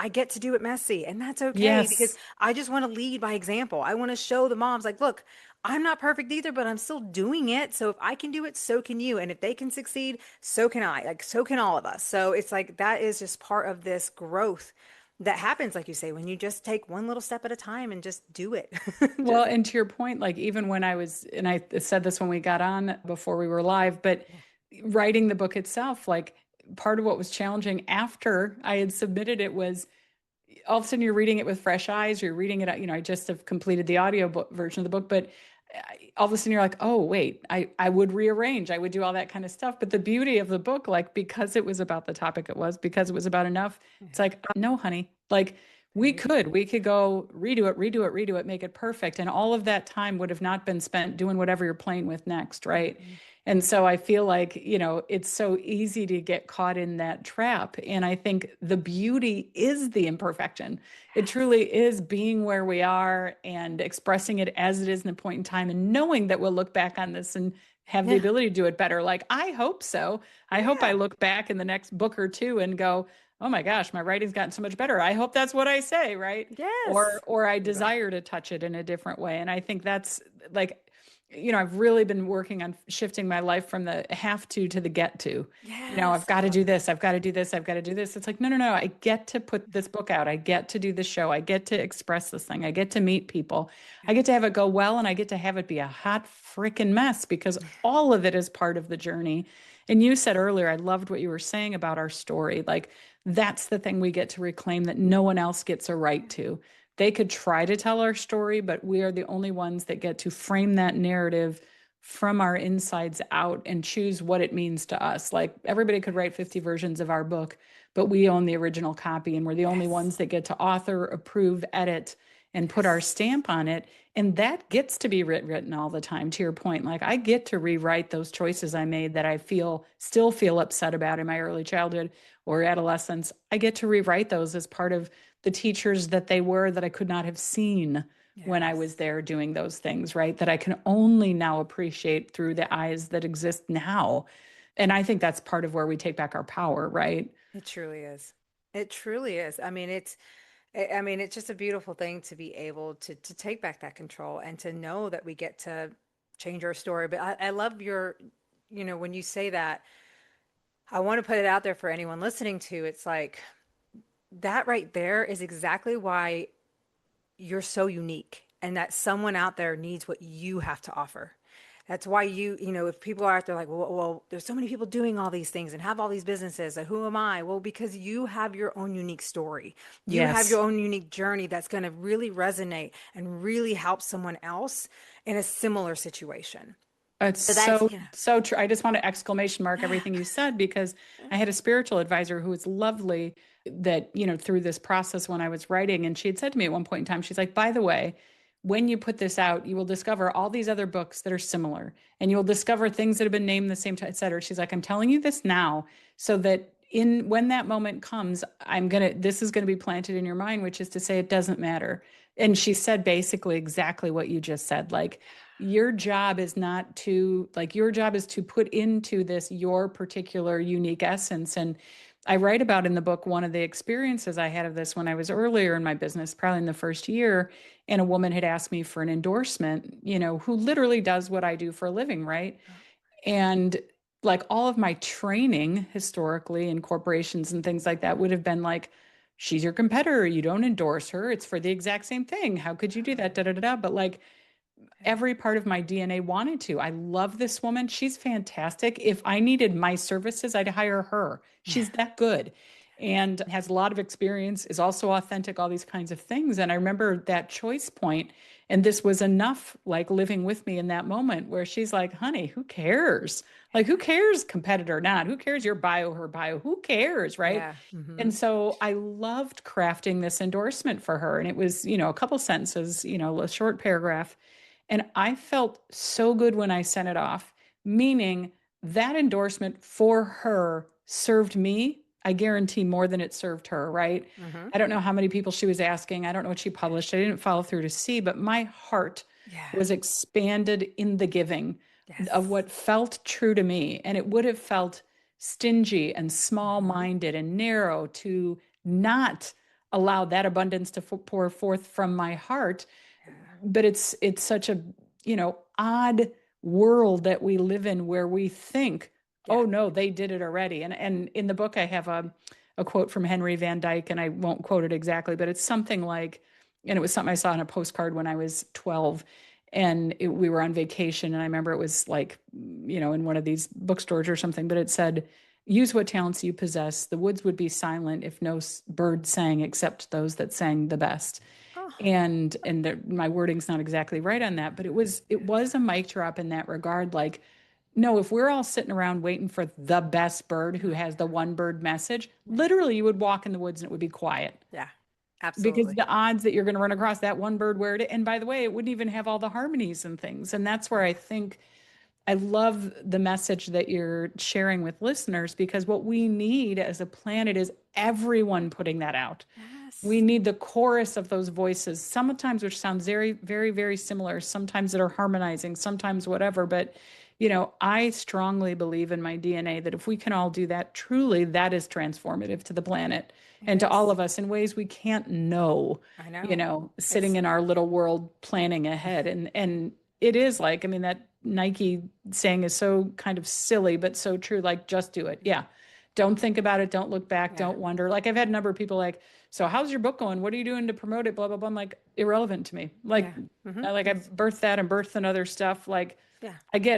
I get to do it messy and that's okay because Yes. I just want to lead by example. I want to show the moms like, look, I'm not perfect either, but I'm still doing it. So if I can do it, so can you. And if they can succeed, so can I. Like, so can all of us. So it's like that is just part of this growth that happens, like you say, when you just take one little step at a time and just do it. Well, Just, and to your point, like even when I was, and I said this when we got on before we were live, but yeah. writing the book itself, like part of what was challenging after I had submitted it was all of a sudden you're reading it with fresh eyes. You're reading it, I just have completed the audio book version of the book, but all of a sudden you're like, oh, wait, I would rearrange, I would do all that kind of stuff. But the beauty of the book, like, because it was about the topic it was, because it was about enough, it's like, no, honey, like we could go redo it, make it perfect. And all of that time would have not been spent doing whatever you're playing with next. Right. Mm-hmm. And so I feel like, it's so easy to get caught in that trap. And I think the beauty is the imperfection. It truly is being where we are and expressing it as it is in the point in time, and knowing that we'll look back on this and have the Yeah. ability to do it better. Like, I hope so. I hope I Yeah. look back in the next book or two and go, oh my gosh, my writing's gotten so much better. I hope that's what I say, right? Yes. Or I You're right. desire to touch it in a different way. And I think that's like, I've really been working on shifting my life from the have to the get to. I've Yes. got I to love do that. this, I've got to do this, I've got to do this. It's like, no, no, no. I get to put this book out. I get to do the show. I get to express this thing. I get to meet people. I get to have it go well, and I get to have it be a hot freaking mess, because all of it is part of the journey. And you said earlier, I loved what you were saying about our story. Like, that's the thing we get to reclaim that no one else gets a right to. They could try to tell our story, but we are the only ones that get to frame that narrative from our insides out and choose what it means to us. Like, everybody could write 50 versions of our book, but we own the original copy, and we're the only Yes. ones that get to author, approve, edit, and put our Yes. stamp on it. And that gets to be written all the time, to your point. Like, I get to rewrite those choices I made that I still feel upset about in my early childhood or adolescence. I get to rewrite those as part of the teachers that they were, that I could not have seen when I was Yes. there doing those things, right? That I can only now appreciate through the eyes that exist now. And I think that's part of where we take back our power, right? It truly is. It truly is. I mean, it's just a beautiful thing to be able to take back that control and to know that we get to change our story. But I love when you say that, I want to put it out there for anyone listening to. It's like that right there is exactly why you're so unique and that someone out there needs what you have to offer. That's why if people are out there like, well, there's so many people doing all these things and have all these businesses. Like, who am I? Well, because you have your own unique story. You have Yes. your own unique journey that's going to really resonate and really help someone else in a similar situation. It's So that's, so, so true. I just want to exclamation mark everything you said, because I had a spiritual advisor who was lovely, that, through this process when I was writing, and she had said to me at one point in time, she's like, by the way, when you put this out, you will discover all these other books that are similar, and you will discover things that have been named the same time, et cetera. She's like, I'm telling you this now so that when that moment comes, this is going to be planted in your mind, which is to say, it doesn't matter. And she said basically exactly what you just said. Like, your job is not to, like, your job is to put into this your particular unique essence. And I write about in the book one of the experiences I had of this when I was earlier in my business, probably in the first year, and a woman had asked me for an endorsement, who literally does what I do for a living, right? And like, all of my training historically in corporations and things like that would have been like, she's your competitor, you don't endorse her, it's for the exact same thing, how could you do that, da da da da. But like, every part of my DNA wanted to. I love this woman. She's fantastic. If I needed my services, I'd hire her. yeah. She's that good and has a lot of experience, is also authentic, all these kinds of things. And I remember that choice point, and this was enough, like, living with me in that moment where she's like, honey, who cares? Like, who cares, competitor or not? Who cares your bio, her bio? Who cares, right? Yeah. Hmm. And so I loved crafting this endorsement for her. And it was, a couple sentences, a short paragraph. And I felt so good when I sent it off, meaning that endorsement for her served me, I guarantee, more than it served her, right? Hmm. I don't know how many people she was asking. I don't know what she published. I didn't follow through to see, but my heart Yeah. was expanded in the giving of Yes. what felt true to me. And it would have felt stingy and small Hmm. minded and narrow to not allow that abundance to pour forth from my heart. Yeah. But it's such a, odd world that we live in, where we think, Yeah. oh no, they did it already. And in the book I have a quote from Henry Van Dyke, and I won't quote it exactly, but it's something like, and it was something I saw on a postcard when I was 12, and we were on vacation, and I remember it was like, in one of these bookstores or something, but it said, use what talents you possess. The woods would be silent if no bird sang except those that sang the best. Oh, And my wording's not exactly right on that, but it was a mic drop in that regard. Like, no, if we're all sitting around waiting for the best bird who has the one bird message, literally you would walk in the woods and it would be quiet yeah, because absolutely. the odds that you're going to run across that one bird where it, and by the way, it wouldn't even have all the harmonies and things. And that's where I think I love the message that you're sharing with listeners, because what we need as a planet is everyone putting that out. We Yes. need the chorus of those voices, sometimes which sounds very, very, very similar, sometimes that are harmonizing, sometimes whatever. But, I strongly believe in my DNA that if we can all do that, truly, that is transformative to the planet It and to all is. of us in ways we can't know, I know. sitting It's in our little world planning ahead. And it is like, I mean, that Nike saying is so kind of silly, but so true. Like, just do it. Yeah. Don't think about it. Don't look back. yeah, Don't wonder. Like, I've had a number of people like, so how's your book going? What are you doing to promote it? Blah, blah, blah. I'm like, irrelevant to me. Like, yeah. Mm-hmm. I birthed that and birthed and other stuff. Like, Yeah.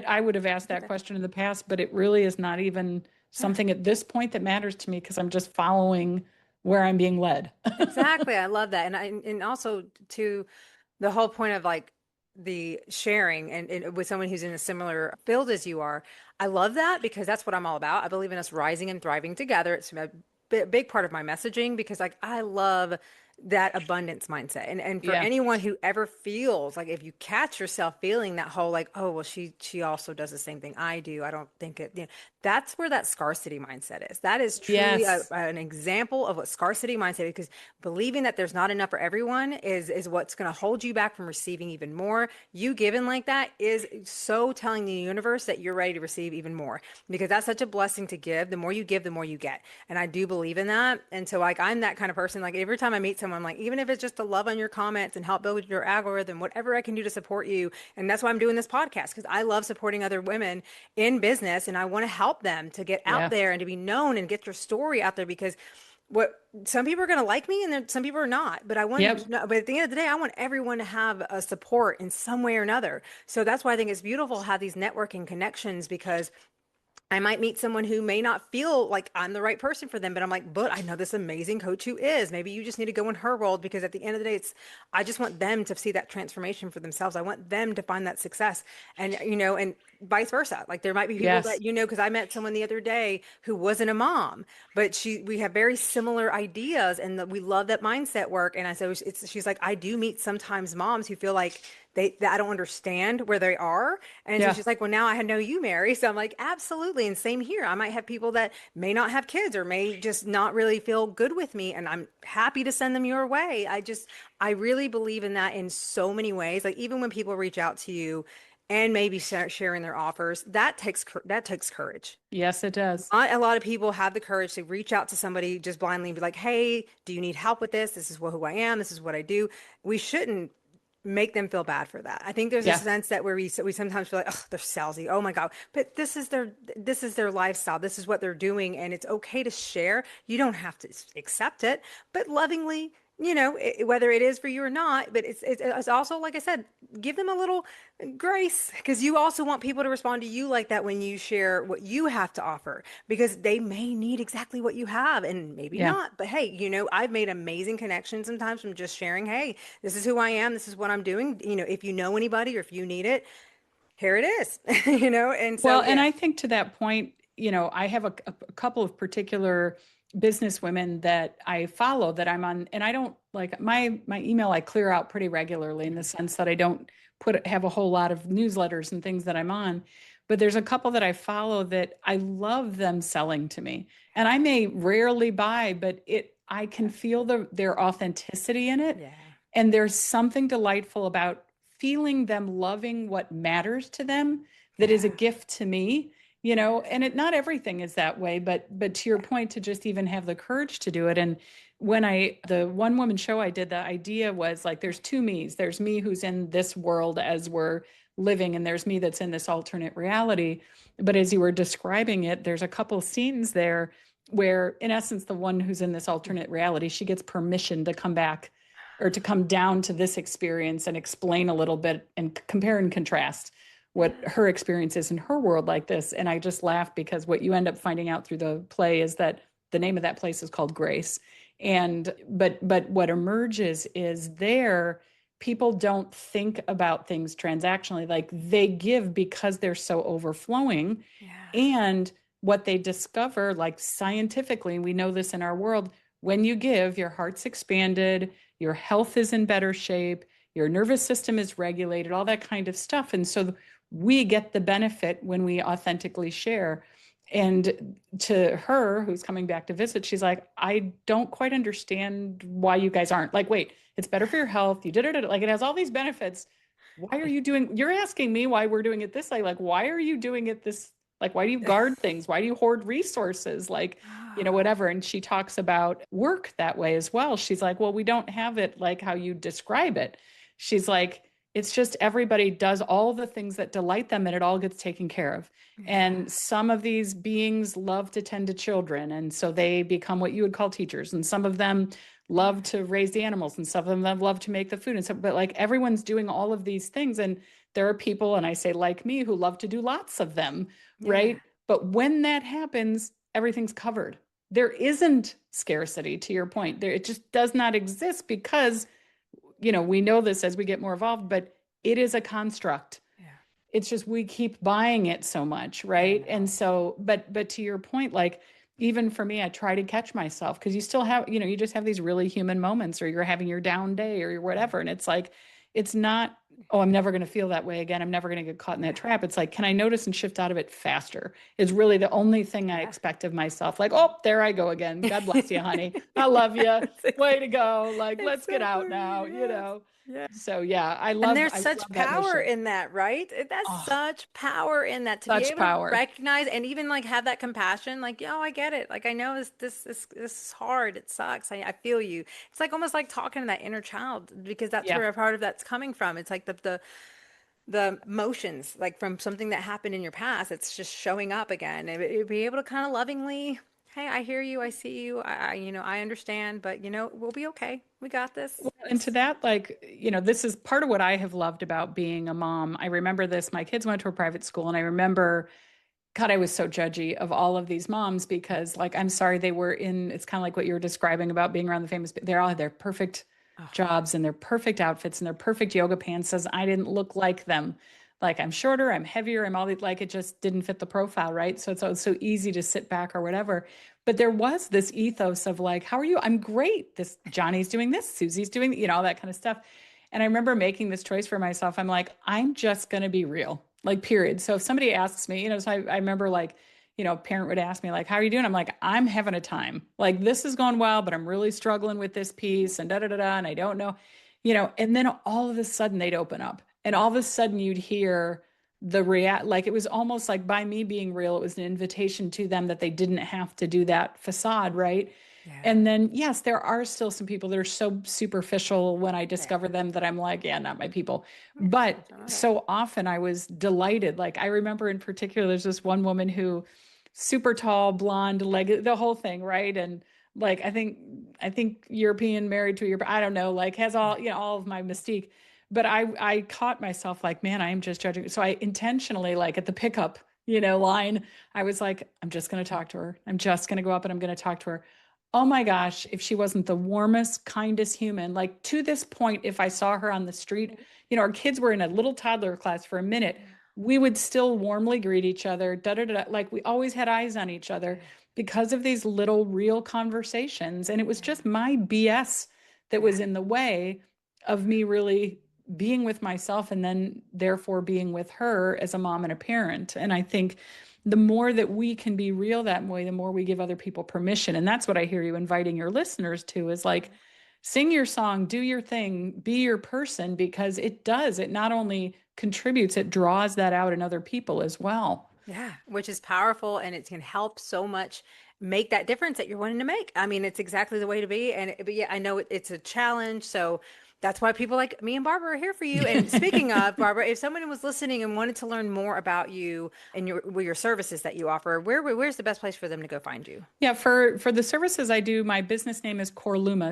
I would have asked that question in the past, but it really is not even Yeah. something at this point that matters to me because I'm just following where I'm being led. Exactly. I love that. And also to the whole point of like the sharing and with someone who's in a similar field as you are, I love that because that's what I'm all about. I believe in us rising and thriving together. It's a big part of my messaging because like I love that abundance mindset. And for Yeah. anyone who ever feels like if you catch yourself feeling that whole like, oh, well, she also does the same thing I do. I don't think that's where that scarcity mindset is. That is truly Yes. an example of what scarcity mindset is because believing that there's not enough for everyone is what's going to hold you back from receiving even more. You giving like that is so telling the universe that you're ready to receive even more because that's such a blessing to give. The more you give, the more you get. And I do believe in that. And so like I'm that kind of person. Like every time I meet someone, like even if it's just to love on your comments and help build your algorithm, whatever I can do to support you. And that's why I'm doing this podcast because I love supporting other women in business and I want to help them to get out Yeah. there and to be known and get your story out there because what some people are going to like me and then some people are not, but I want you Yep. to know, but at the end of the day, I want everyone to have a support in some way or another. So that's why I think it's beautiful to have these networking connections because I might meet someone who may not feel like I'm the right person for them, but I'm like, but I know this amazing coach who is. Maybe you just need to go in her world because at the end of the day, I just want them to see that transformation for themselves. I want them to find that success and vice versa. Like there might be people Yes. that, because I met someone the other day who wasn't a mom, but we have very similar ideas and we love that mindset work. And I said, she's like, I do meet sometimes moms who feel like, that I don't understand where they are. And so Yeah. she's like, well, now I know you, Mary. So I'm like, absolutely. And same here. I might have people that may not have kids or may just not really feel good with me. And I'm happy to send them your way. I really believe in that in so many ways. Like even when people reach out to you and maybe sharing their offers, that takes courage. Yes, it does. Not a lot of people have the courage to reach out to somebody just blindly and be like, hey, do you need help with this? This is who I am. This is what I do. We shouldn't make them feel bad for that. I think there's a Yeah. sense that where we sometimes feel like, oh, they're salesy. Oh my God. But this is their lifestyle. This is what they're doing. And it's okay to share. You don't have to accept it, but lovingly, whether it is for you or not, but it's also, like I said, give them a little grace because you also want people to respond to you like that when you share what you have to offer because they may need exactly what you have and maybe Yeah. not. But hey, I've made amazing connections sometimes from just sharing, hey, this is who I am. This is what I'm doing. If you know anybody or if you need it, here it is, and so Well, and yeah. I think to that point, I have a couple of particular business women that I follow that I'm on, and I don't like my email, I clear out pretty regularly in the sense that I don't have a whole lot of newsletters and things that I'm on. But there's a couple that I follow that I love them selling to me. And I may rarely buy, but I can feel their authenticity in it. Yeah. And there's something delightful about feeling them loving what matters to them that is a Yeah. gift to me, and not everything is that way, but to your point, to just even have the courage to do it. And when the one woman show I did, the idea was like there's two me's. There's me who's in this world as we're living, and there's me that's in this alternate reality. But as you were describing it, there's a couple scenes there where in essence the one who's in this alternate reality, she gets permission to come back or to come down to this experience and explain a little bit and compare and contrast what her experience is in her world like this. And I just laugh because what you end up finding out through the play is that the name of that place is called Grace. And but what emerges is there people don't think about things transactionally, like they give because they're so overflowing. Yeah. And what they discover, like scientifically, we know this in our world, when you give, your heart's expanded, your health is in better shape, your nervous system is regulated, all that kind of stuff. And so we get the benefit when we authentically share. And to her, who's coming back to visit, she's like, I don't quite understand why you guys aren't like, wait, it's better for your health. You did it. Like it has all these benefits. Why are you doing, you're asking me why we're doing it this way. Like, why are you doing it this, like, why do you guard things? Why do you hoard resources? Like, whatever. And she talks about work that way as well. She's like, well, we don't have it like how you describe it. She's like, it's just everybody does all the things that delight them and it all gets taken care of. And some of these beings love to tend to children. And so they become what you would call teachers. And some of them love to raise the animals and some of them love to make the food. And so, but like everyone's doing all of these things. And there are people, and I say like me, who love to do lots of them, right? But when that happens, everything's covered. There isn't scarcity, to your point. There, it just does not exist because we know this as we get more evolved, but it is a construct. It's just we keep buying it so much, right? And so, but to your point, like even for me, I try to catch myself because you still have, you just have these really human moments, or you're having your down day or whatever, and it's like, it's not, oh, I'm never going to feel that way again. I'm never going to get caught in that trap. It's like, can I notice and shift out of it faster? Is really the only thing I expect of myself. Like, oh, there I go again. God bless you, honey. I love you. Way to go. Like, let's get out now, Yeah. So yeah, I love. And there's I such love that power mission. in that, right? That's Oh, such power in that to be such able to power. recognize and even like have that compassion. Like, yo, I get it. Like, I know this is hard. It sucks. I feel you. It's like almost like talking to that inner child because that's Yeah. where a part of that's coming from. It's like the emotions like from something that happened in your past. It's just showing up again. And be able to kind of lovingly, hey, I hear you. I see you. I understand, but we'll be okay. We got this. And to that, like, this is part of what I have loved about being a mom. I remember this, my kids went to a private school, and I remember, God, I was so judgy of all of these moms because, like, I'm sorry, they were in, it's kind of like what you were describing about being around the famous, they're all, their perfect jobs and their perfect outfits and their perfect yoga pants. Says I didn't look like them. Like, I'm shorter, I'm heavier, I'm all like, it just didn't fit the profile, right? So it's so easy to sit back or whatever. But there was this ethos of like, how are you? I'm great. This Johnny's doing this, Susie's doing, all that kind of stuff. And I remember making this choice for myself. I'm like, I'm just going to be real, like, period. So if somebody asks me, so I remember like, a parent would ask me like, how are you doing? I'm like, I'm having a time. Like, this is going well, but I'm really struggling with this piece and da da da da. And I don't know, and then all of a sudden they'd open up and all of a sudden you'd hear the like it was almost like by me being real, it was an invitation to them that they didn't have to do that facade, right? And then yes, there are still some people that are so superficial when I discover them that I'm like, yeah, not my people. But so often I was delighted. Like, I remember in particular, there's this one woman who super tall, blonde, leg, the whole thing, right? And like I think European, married to a European, I don't know, like has all, all of my mystique. But I caught myself like, man, I am just judging. So I intentionally, like at the pickup, line, I was like, I'm just going to talk to her. I'm just going to go up and I'm going to talk to her. Oh my gosh, if she wasn't the warmest, kindest human, like to this point, if I saw her on the street, our kids were in a little toddler class for a minute, we would still warmly greet each other, da da da, like we always had eyes on each other because of these little real conversations. And it was just my BS that was in the way of me really being with myself and then therefore being with her as a mom and a parent. And I think the more that we can be real that way, the more we give other people permission. And that's what I hear you inviting your listeners to is like, sing your song, do your thing, be your person, because it not only contributes, it draws that out in other people as well. Yeah, which is powerful and it can help so much make that difference that you're wanting to make. I mean, it's exactly the way to be. But yeah, I know it's a challenge. So that's why people like me and Barbara are here for you. And speaking of Barbara, if someone was listening and wanted to learn more about you and your services that you offer, where's the best place for them to go find you? Yeah, for the services I do, my business name is Corluma,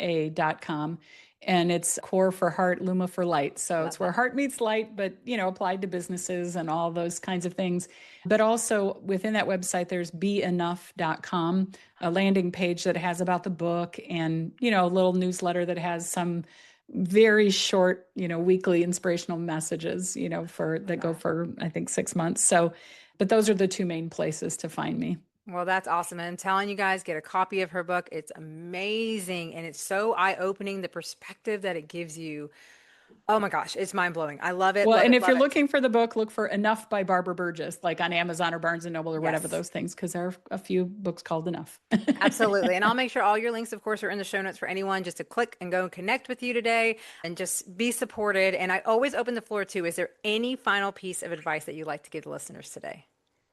CORLUMA.com. And it's core for heart, luma for light. So Love it's where that. heart meets light, but applied to businesses and all those kinds of things. But also within that website, there's beenough.com, a landing page that has about the book and, a little newsletter that has some very short, weekly inspirational messages, that go for, I think, 6 months. So, but those are the two main places to find me. Well, that's awesome. And I'm telling you guys, get a copy of her book. It's amazing. And it's so eye-opening, the perspective that it gives you. Oh my gosh, it's mind-blowing. I love it, Well, love and it, if love you're it. looking for the book, look for Enough by Barbara Burgess, like on Amazon or Barnes and Noble or whatever Yes, those things, because there are a few books called Enough. absolutely. And I'll make sure all your links, of course, are in the show notes for anyone just to click and go and connect with you today and just be supported. And I always open the floor too. Is there any final piece of advice that you'd like to give the listeners today?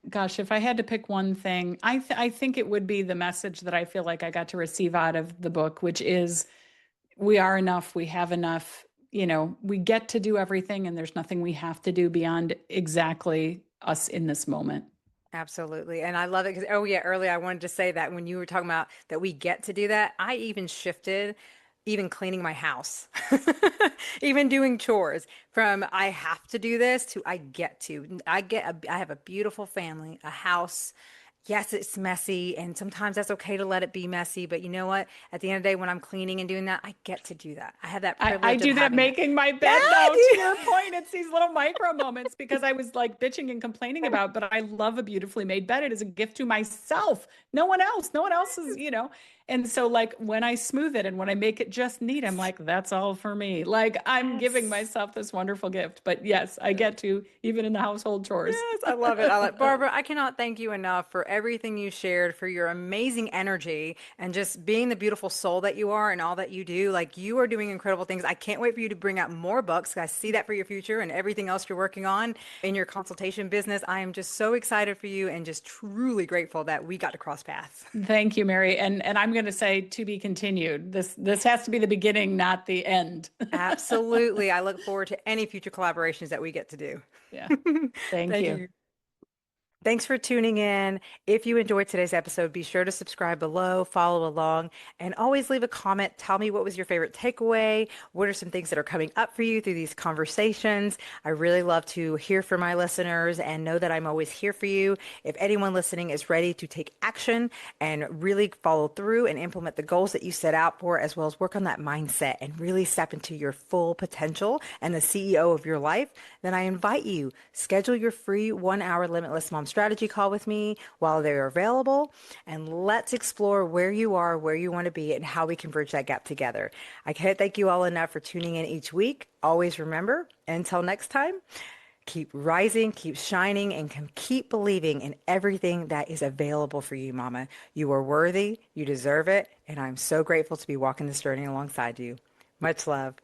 Gosh, if I had to pick one thing, I think it would be the message that I feel like I got to receive out of the book, which is we are enough, we have enough, we get to do everything and there's nothing we have to do beyond exactly us in this moment. Absolutely. And I love it because, oh, yeah, earlier I wanted to say that when you were talking about that we get to do that, I even shifted, even cleaning my house, even doing chores from I have to do this to I get to. I have a beautiful family, a house. Yes, it's messy, and sometimes that's okay to let it be messy. But you know what? At the end of the day, when I'm cleaning and doing that, I get to do that. I have that I privilege of do that having that. making my Yeah, bed I though, to your do. point. It's these little micro moments because I was like bitching and complaining about, but I love a beautifully made bed. It is a gift to myself. No one else is. And so like when I smooth it and when I make it just neat, I'm like, that's all for me. Like I'm giving Yes. myself this wonderful gift. But yes, I get to even in the household chores. Yes, I love it. I love Barbara. I cannot thank you enough for everything you shared, for your amazing energy, and just being the beautiful soul that you are and all that you do. Like you are doing incredible things. I can't wait for you to bring out more books. I see that for your future and everything else you're working on in your consultation business. I am just so excited for you and just truly grateful that we got to cross paths. Thank you, Mary. And I'm going to say to be continued. This has to be the beginning, not the end. Absolutely. I look forward to any future collaborations that we get to do. Yeah. Thank Thank you. you. Thanks for tuning in. If you enjoyed today's episode, be sure to subscribe below, follow along, and always leave a comment. Tell me what was your favorite takeaway. What are some things that are coming up for you through these conversations? I really love to hear from my listeners and know that I'm always here for you. If anyone listening is ready to take action and really follow through and implement the goals that you set out for, as well as work on that mindset and really step into your full potential and the CEO of your life, then I invite you, schedule your free 1 hour limitless mom strategy call with me while they're available. And let's explore where you are, where you want to be, and how we can bridge that gap together. I can't thank you all enough for tuning in each week. Always remember, until next time, keep rising, keep shining, and keep believing in everything that is available for you, Mama. You are worthy, you deserve it, and I'm so grateful to be walking this journey alongside you. Much love.